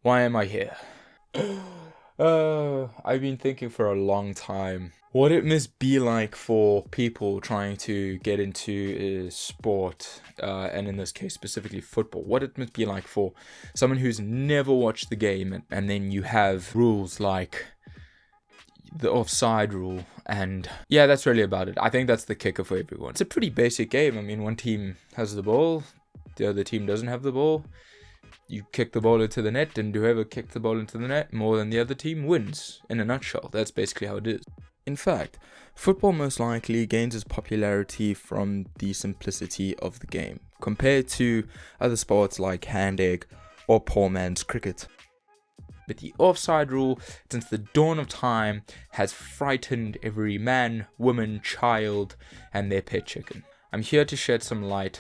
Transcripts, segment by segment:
Why am I here? I've been thinking for a long time what it must be like for people trying to get into sport, and in this case specifically football. What it must be like for someone who's never watched the game, and then you have rules like the offside rule, and yeah, that's really about it. I think that's the kicker for everyone. It's a pretty basic game. I mean, one team has the ball, the other team doesn't have the ball. You kick the ball into the net, and whoever kicked the ball into the net more than the other team wins. In a nutshell, that's basically how it is. In fact, football most likely gains its popularity from the simplicity of the game, compared to other sports like hand-egg or poor man's cricket. But the offside rule, since the dawn of time, has frightened every man, woman, child, and their pet chicken. I'm here to shed some light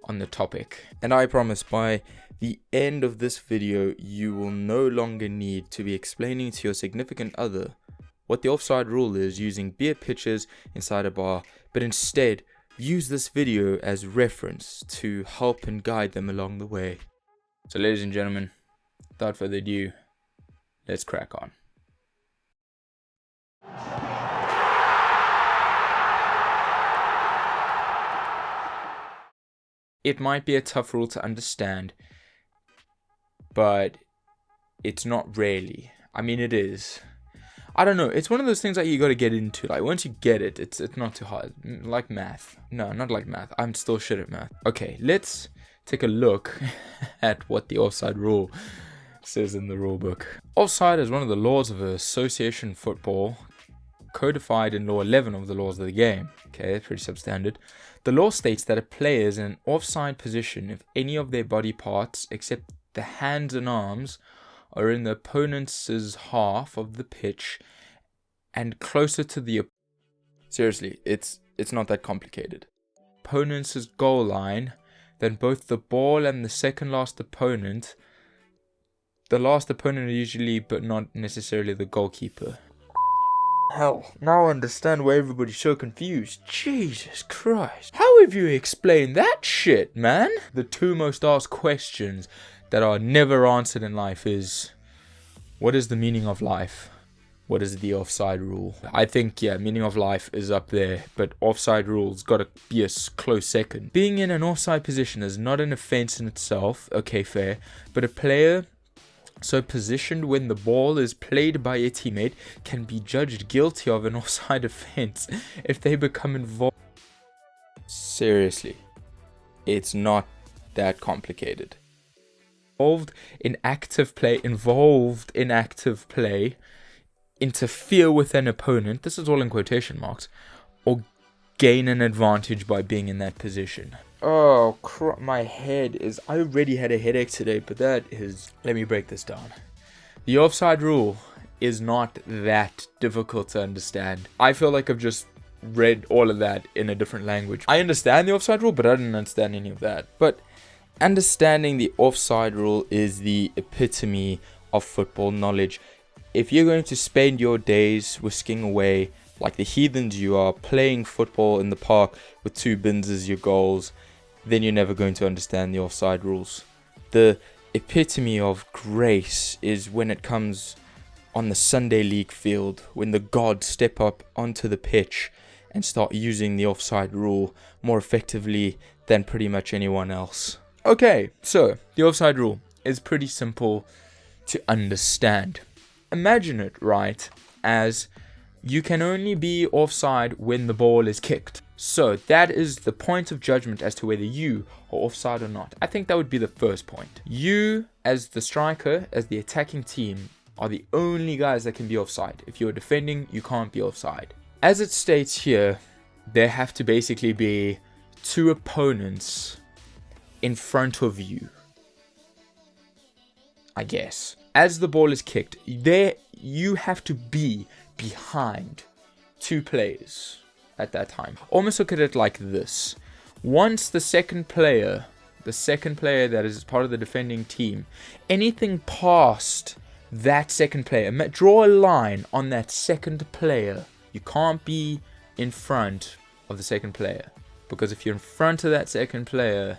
on the topic, and I promise by the end of this video, you will no longer need to be explaining to your significant other what the offside rule is using beer pitchers inside a bar, but instead use this video as reference to help and guide them along the way. So ladies and gentlemen, without further ado, let's crack on. It might be a tough rule to understand, but it's not really. I mean, it is. I don't know. It's one of those things that you got to get into. Like, once you get it, it's not too hard. Like math. No, not like math. I'm still shit at math. Okay, let's take a look at what the offside rule says in the rule book. Offside is one of the laws of association football, codified in law 11 of the laws of the game. Okay, pretty substandard. The law states that a player is in an offside position if any of their body parts, except the hands and arms, are in the opponent's half of the pitch and closer to the seriously, it's not that complicated. Opponent's goal line, then both the ball and the second last opponent. The last opponent usually, but not necessarily the goalkeeper. Hell, now I understand why everybody's so confused. Jesus Christ. How have you explained that shit, man? The two most asked questions that are never answered in life is, what is the meaning of life? What is the offside rule? I think, yeah, meaning of life is up there, but offside rule's gotta be a close second. Being in an offside position is not an offense in itself, okay, fair, but a player so positioned when the ball is played by a teammate can be judged guilty of an offside offense if they become involved. Seriously, it's not that complicated. Involved in active play, interfere with an opponent, this is all in quotation marks, or gain an advantage by being in that position. Oh, my head is... I already had a headache today, but that is... Let me break this down. The offside rule is not that difficult to understand. I feel like I've just read all of that in a different language. I understand the offside rule, but I didn't understand any of that. But understanding the offside rule is the epitome of football knowledge. If you're going to spend your days whisking away like the heathens you are, playing football in the park with 2 bins as your goals, then you're never going to understand the offside rules. The epitome of grace is when it comes on the Sunday league field, when the gods step up onto the pitch and start using the offside rule more effectively than pretty much anyone else. Okay, so the offside rule is pretty simple to understand. Imagine it, right, as you can only be offside when the ball is kicked. So that is the point of judgment as to whether you are offside or not. I think that would be the first point. You, as the striker, as the attacking team, are the only guys that can be offside. If you're defending, you can't be offside. As it states here, there have to basically be 2 opponents in front of you, I guess. As the ball is kicked, there you have to be behind 2 players at that time. Almost look at it like this. Once the second player that is part of the defending team, anything past that second player, draw a line on that second player. You can't be in front of the second player, because if you're in front of that second player,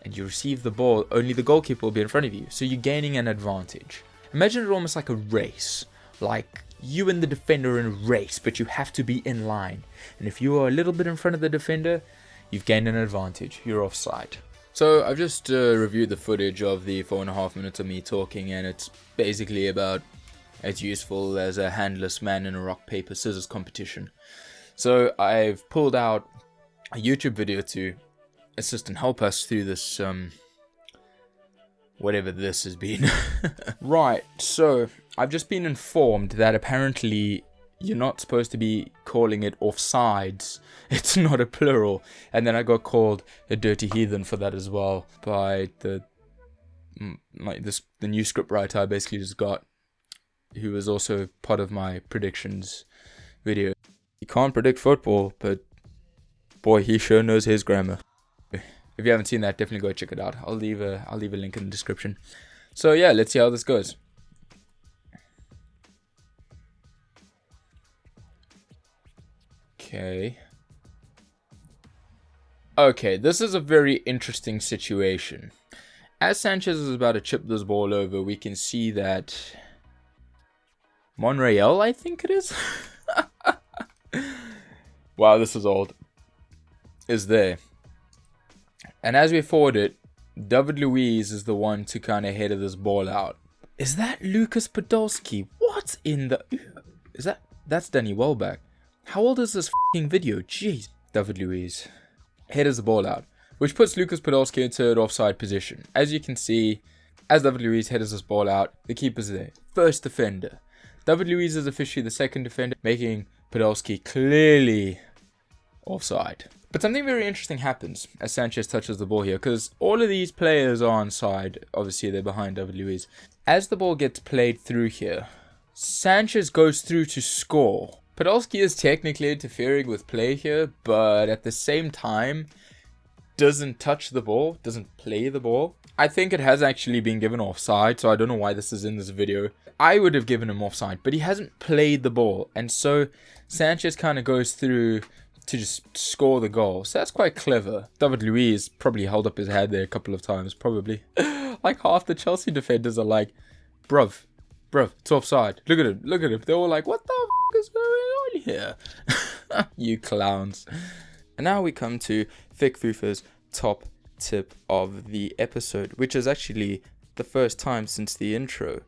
and you receive the ball, only the goalkeeper will be in front of you. So you're gaining an advantage. Imagine it almost like a race. Like you and the defender are in a race, but you have to be in line. And if you are a little bit in front of the defender, you've gained an advantage. You're offside. So I've just reviewed the footage of the 4.5 minutes of me talking, and it's basically about as useful as a handless man in a rock, paper, scissors competition. So I've pulled out a YouTube video to assist and help us through this, whatever this has been. Right, so I've just been informed that apparently you're not supposed to be calling it offsides. It's not a plural. And then I got called a dirty heathen for that as well by the new script writer I basically just got, who was also part of my predictions video. He can't predict football, but boy, he sure knows his grammar. If you haven't seen that, definitely go check it out. I'll leave a link in the description. So yeah, let's see how this goes. Okay, this is a very interesting situation. As Sanchez is about to chip this ball over, we can see that Monreal, I think it is. Wow, this is old. Is there. And as we forward it, David Luiz is the one to kind of head this ball out. Is that Lucas Podolski? What in the... That's Danny Welbeck. How old is this f***ing video? Jeez. David Luiz headers the ball out, which puts Lucas Podolski into an offside position. As you can see, as David Luiz headers this ball out, the keeper's there. First defender. David Luiz is officially the second defender, making Podolski clearly offside. But something very interesting happens as Sanchez touches the ball here, because all of these players are onside. Obviously, they're behind David Luiz. As the ball gets played through here, Sanchez goes through to score. Podolski is technically interfering with play here, but at the same time, doesn't touch the ball, doesn't play the ball. I think it has actually been given offside, so I don't know why this is in this video. I would have given him offside, but he hasn't played the ball, and so Sanchez kind of goes through to just score the goal. So that's quite clever. David Luiz probably held up his head there a couple of times, probably. Like half the Chelsea defenders are like, bruv, it's offside. Look at him. They're all like, what the f*** is going on here? You clowns. And now we come to Vic Fufa's top tip of the episode, which is actually the first time since the intro.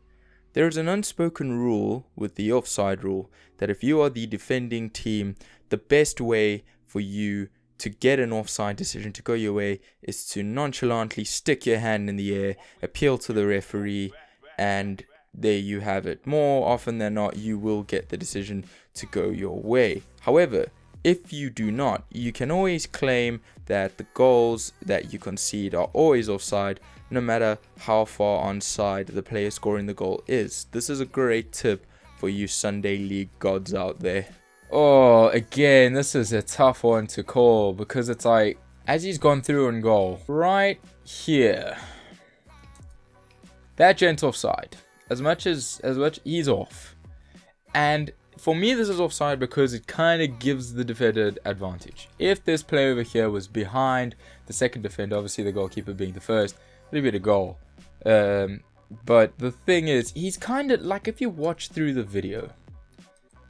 There is an unspoken rule with the offside rule that if you are the defending team, the best way for you to get an offside decision to go your way is to nonchalantly stick your hand in the air, appeal to the referee, and there you have it. More often than not, you will get the decision to go your way. However, if you do not, you can always claim that the goals that you concede are always offside, no matter how far onside the player scoring the goal is. This is a great tip for you Sunday League gods out there. Oh, again, this is a tough one to call, because it's like, as he's gone through and goal, right here, that gent's offside. As much he's off. And for me, this is offside because it kind of gives the defender advantage. If this player over here was behind the second defender, obviously the goalkeeper being the first, it would be a goal. But the thing is, he's kind of like, if you watch through the video,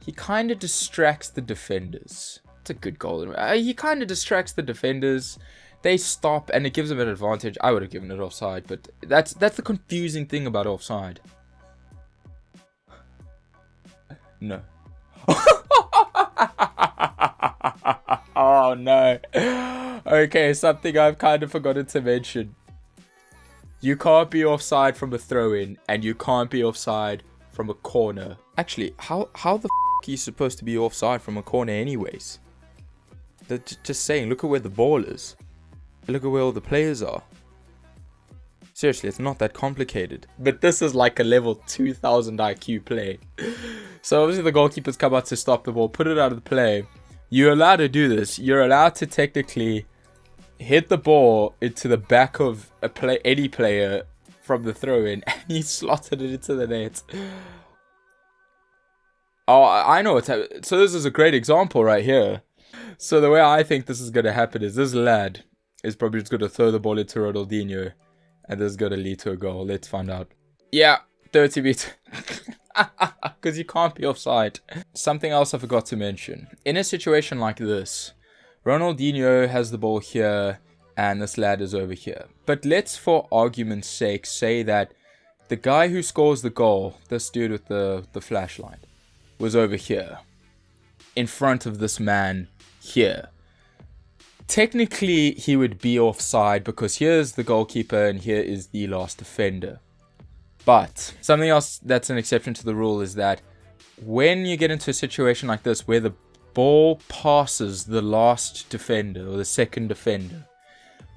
he kind of distracts the defenders. It's a good goal. He kind of distracts the defenders. They stop and it gives them an advantage. I would have given it offside, but that's the confusing thing about offside. No. Oh no. Okay, something I've kind of forgotten to mention. You can't be offside from a throw-in, and you can't be offside from a corner. Actually, how the f*** are you supposed to be offside from a corner anyways? Just saying, look at where the ball is. Look at where all the players are. Seriously, it's not that complicated. But this is like a level 2000 IQ play. So obviously the goalkeepers come out to stop the ball, put it out of the play. You're allowed to do this. You're allowed to technically hit the ball into the back of any player from the throw-in, and he slotted it into the net. Oh, I know what's happening. So this is a great example right here. So the way I think this is going to happen is this lad is probably just going to throw the ball into Ronaldinho, and this is going to lead to a goal. Let's find out. Yeah, 30 meters. Because you can't be offside. Something else I forgot to mention. In a situation like this, Ronaldinho has the ball here, and this lad is over here. But let's, for argument's sake, say that the guy who scores the goal, this dude with the flashlight, was over here, in front of this man here. Technically, he would be offside because here's the goalkeeper and here is the last defender. But something else that's an exception to the rule is that when you get into a situation like this where the ball passes the last defender or the second defender,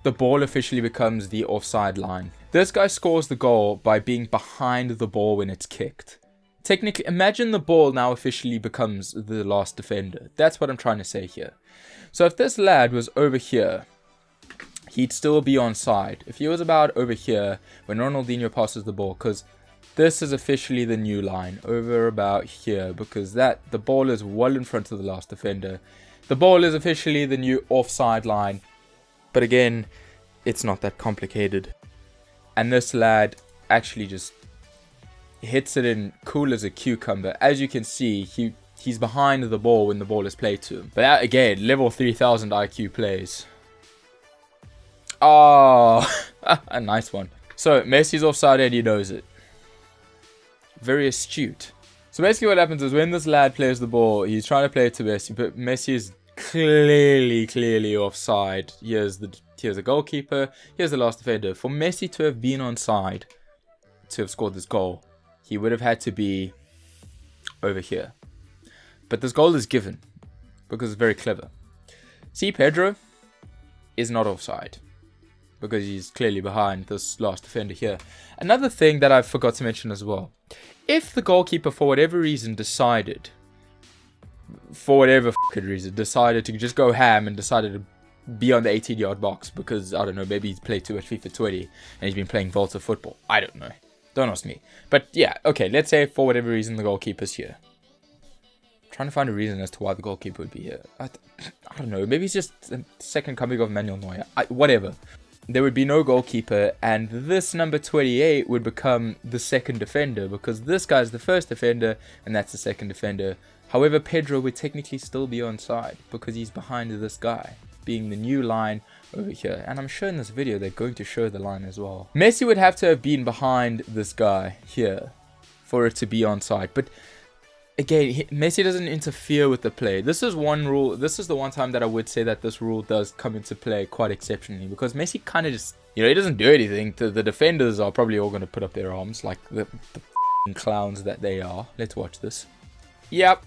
the ball officially becomes the offside line. This guy scores the goal by being behind the ball when it's kicked. Technically, imagine the ball now officially becomes the last defender. That's what I'm trying to say here. So if this lad was over here, he'd still be onside. If he was about over here when Ronaldinho passes the ball, because this is officially the new line, over about here, because the ball is well in front of the last defender. The ball is officially the new offside line. But again, it's not that complicated. And this lad actually just hits it in cool as a cucumber. As you can see, he's behind the ball when the ball is played to him. But that, again, level 3000 IQ plays. Oh, a nice one. So, Messi's offside and he knows it. Very astute. So basically what happens is when this lad plays the ball, he's trying to play it to Messi, but Messi is clearly offside. Here's the goalkeeper, here's the last defender. For Messi to have been onside, to have scored this goal, he would have had to be over here. But this goal is given because it's very clever. See, Pedro is not offside because he's clearly behind this last defender here. Another thing that I forgot to mention as well. If the goalkeeper, for whatever reason, decided to just go ham and decided to be on the 18-yard box because, I don't know, maybe he's played too much FIFA 20 and he's been playing Volta football. I don't know. Don't ask me. But yeah, okay, let's say for whatever reason the goalkeeper's here. I'm trying to find a reason as to why the goalkeeper would be here. I don't know. Maybe it's just the second coming of Manuel Neuer. Whatever. There would be no goalkeeper, and this number 28 would become the second defender because this guy's the first defender and that's the second defender. However, Pedro would technically still be onside because he's behind this guy, being the new line over here. And I'm sure in this video they're going to show the line as well. Messi would have to have been behind this guy here for it to be onside. But again, Messi doesn't interfere with the play. This is one rule. This is the one time that I would say that this rule does come into play quite exceptionally because Messi kind of just, he doesn't do anything. The defenders are probably all going to put up their arms like the clowns that they are. Let's watch this. Yep.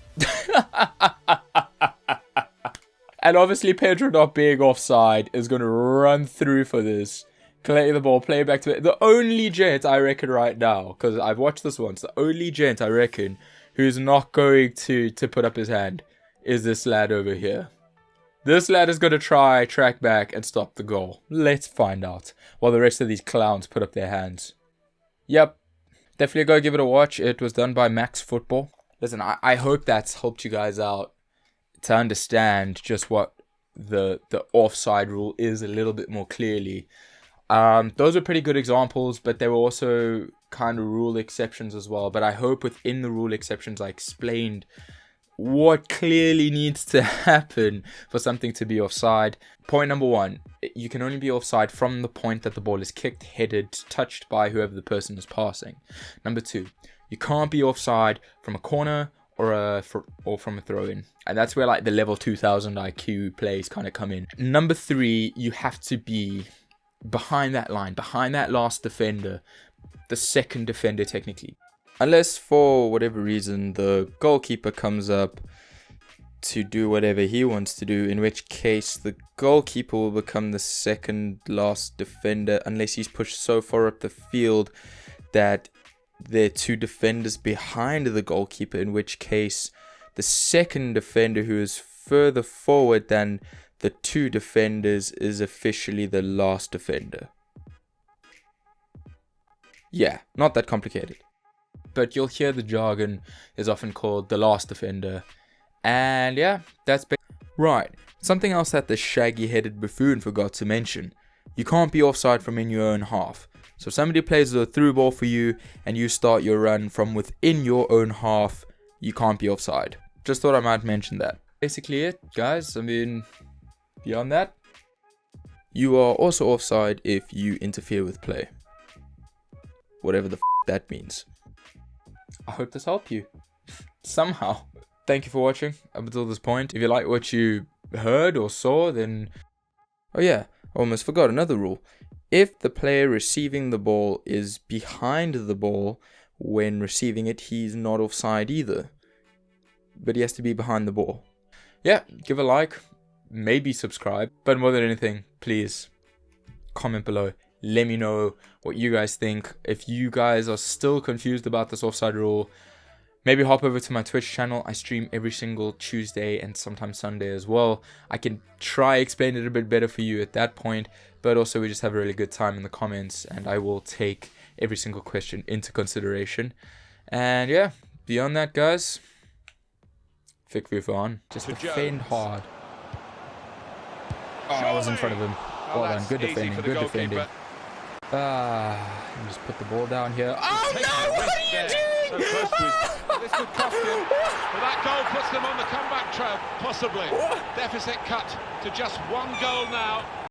And obviously Pedro, not being offside, is going to run through for this. Collect the ball, play it back to it. The only gent I reckon right now, because I've watched this once, the only gent I reckon who's not going to put up his hand is this lad over here. This lad is going to try, track back, and stop the goal. Let's find out. While the rest of these clowns put up their hands. Yep. Definitely go give it a watch. It was done by Max Football. Listen, I hope that's helped you guys out to understand just what the offside rule is a little bit more clearly. Those are pretty good examples, but there were also kind of rule exceptions as well. But I hope within the rule exceptions I explained what clearly needs to happen for something to be offside. Point number one, you can only be offside from the point that the ball is kicked, headed, touched by whoever the person is passing. Number two, you can't be offside from a corner or from a throw-in. And that's where like the level 2000 IQ plays kind of come in. Number three, you have to be behind that line, behind that last defender, the second defender technically. Unless for whatever reason the goalkeeper comes up to do whatever he wants to do, in which case the goalkeeper will become the second last defender unless he's pushed so far up the field that there are two defenders behind the goalkeeper, in which case the second defender who is further forward than the two defenders is officially the last defender. Yeah, not that complicated. But you'll hear the jargon is often called the last defender. And yeah, that's right. Something else that the shaggy-headed buffoon forgot to mention. You can't be offside from in your own half. So if somebody plays a through ball for you and you start your run from within your own half, you can't be offside. Just thought I might mention that. Basically it, guys. I mean, beyond that, you are also offside if you interfere with play. Whatever the that means. I hope this helped you. Somehow. Thank you for watching up until this point. If you like what you heard or saw, then... Oh yeah, I almost forgot another rule. If the player receiving the ball is behind the ball when receiving it, he's not offside either. But he has to be behind the ball. Yeah, give a like, maybe subscribe. But more than anything, please comment below. Let me know what you guys think. If you guys are still confused about this offside rule, maybe hop over to my Twitch channel. I stream every single Tuesday and sometimes Sunday as well. I can try explain it a bit better for you at that point. But also we just have a really good time in the comments. And I will take every single question into consideration. And yeah, beyond that, guys, fick wir on. Just defend hard. Oh, I was in front of him. Well done. Good defending. Good defending. Just put the ball down here. Oh no! What are you doing? This could cost him. But that goal puts them on the comeback trail, possibly. Deficit cut to just 1 goal now.